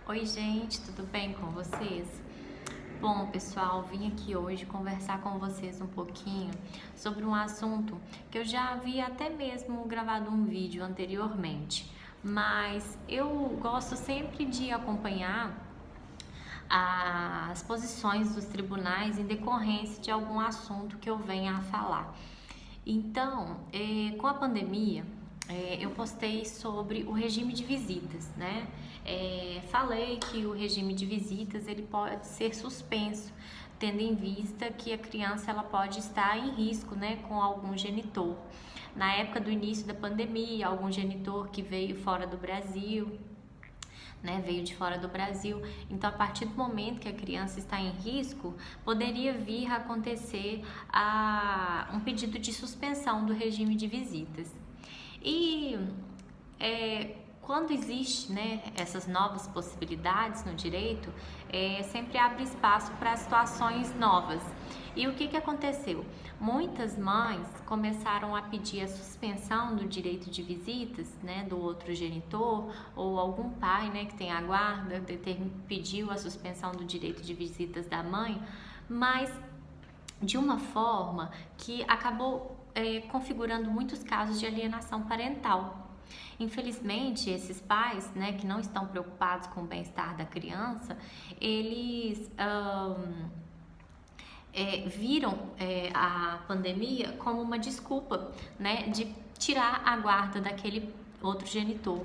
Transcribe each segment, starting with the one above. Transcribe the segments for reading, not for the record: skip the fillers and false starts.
Oi, gente, tudo bem com vocês? Bom, pessoal, vim aqui hoje conversar com vocês um pouquinho sobre um assunto que eu já havia até mesmo gravado um vídeo anteriormente, mas eu gosto sempre de acompanhar as posições dos tribunais em decorrência de algum assunto que eu venha a falar. Então, com a pandemia, eu postei sobre o regime de visitas, né? Falei que o regime de visitas ele pode ser suspenso, tendo em vista que a criança ela pode estar em risco, né, com algum genitor. Na época do início da pandemia, algum genitor que veio fora do Brasil, né, veio de fora do Brasil. Então, a partir do momento que a criança está em risco, poderia vir a acontecer um pedido de suspensão do regime de visitas. E quando existe, né, essas novas possibilidades no direito, sempre abre espaço para situações novas. E o que aconteceu? Muitas mães começaram a pedir a suspensão do direito de visitas, né, do outro genitor, ou algum pai, né, que tem a guarda, pediu a suspensão do direito de visitas da mãe, mas de uma forma que acabou configurando muitos casos de alienação parental. Infelizmente, esses pais, né, que não estão preocupados com o bem-estar da criança, eles viram a pandemia como uma desculpa, né, de tirar a guarda daquele outro genitor.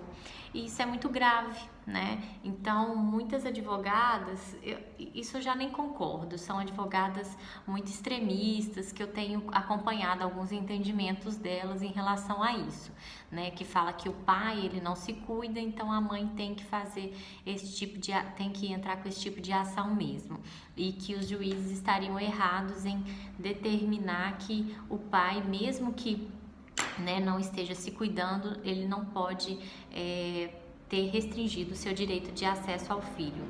E isso é muito grave, né? Então, muitas advogadas, isso eu já nem concordo, são advogadas muito extremistas, que eu tenho acompanhado alguns entendimentos delas em relação a isso, né? Que fala que o pai, ele não se cuida, então a mãe tem que fazer tem que entrar com esse tipo de ação mesmo. E que os juízes estariam errados em determinar que o pai, mesmo que, né, não esteja se cuidando, ele não pode ter restringido o seu direito de acesso ao filho.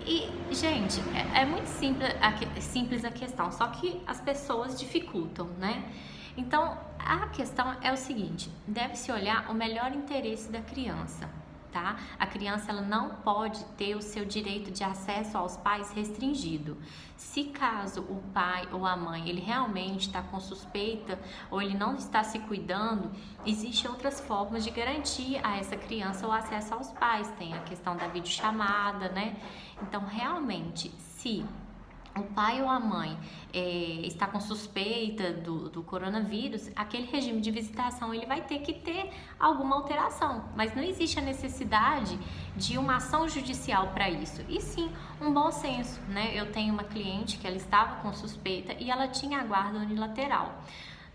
E, gente, é muito simples a questão, só que as pessoas dificultam, né? Então, a questão é o seguinte: deve-se olhar o melhor interesse da criança, tá? A criança ela não pode ter o seu direito de acesso aos pais restringido. Se caso o pai ou a mãe ele realmente está com suspeita ou ele não está se cuidando, existem outras formas de garantir a essa criança o acesso aos pais. Tem a questão da videochamada, né? Então, realmente, se o pai ou a mãe está com suspeita do coronavírus, aquele regime de visitação ele vai ter que ter alguma alteração, mas não existe a necessidade de uma ação judicial para isso, e sim um bom senso, né? Eu tenho uma cliente que ela estava com suspeita e ela tinha a guarda unilateral.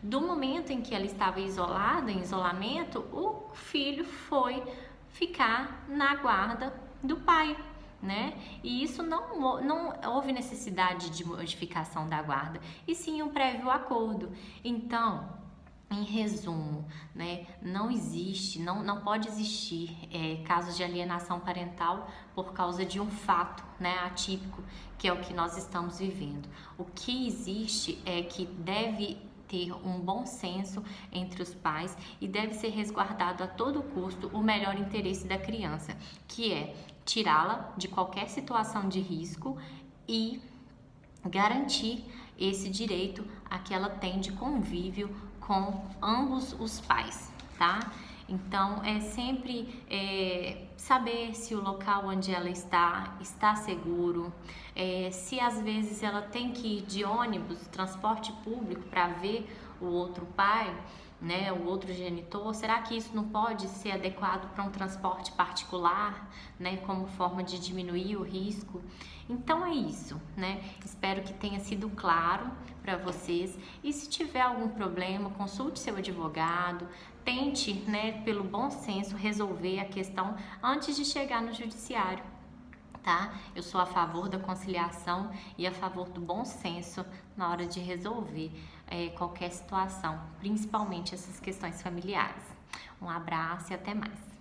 Do momento em que ela estava isolada, em isolamento, o filho foi ficar na guarda do pai, né? E isso não houve necessidade de modificação da guarda, e sim um prévio acordo. Então, em resumo, né, não pode existir casos de alienação parental por causa de um fato, né, atípico, que é o que nós estamos vivendo. O que existe é que deve ter um bom senso entre os pais e deve ser resguardado a todo custo o melhor interesse da criança, que é tirá-la de qualquer situação de risco e garantir esse direito a que ela tem de convívio com ambos os pais, tá? Então, é sempre saber se o local onde ela está seguro, se às vezes ela tem que ir de ônibus, transporte público para ver o outro pai, né, o outro genitor, será que isso não pode ser adequado para um transporte particular, né, como forma de diminuir o risco? Então é isso, né? Espero que tenha sido claro para vocês, e se tiver algum problema, consulte seu advogado, tente, né, pelo bom senso resolver a questão antes de chegar no judiciário. Tá? Eu sou a favor da conciliação e a favor do bom senso na hora de resolver qualquer situação, principalmente essas questões familiares. Um abraço e até mais.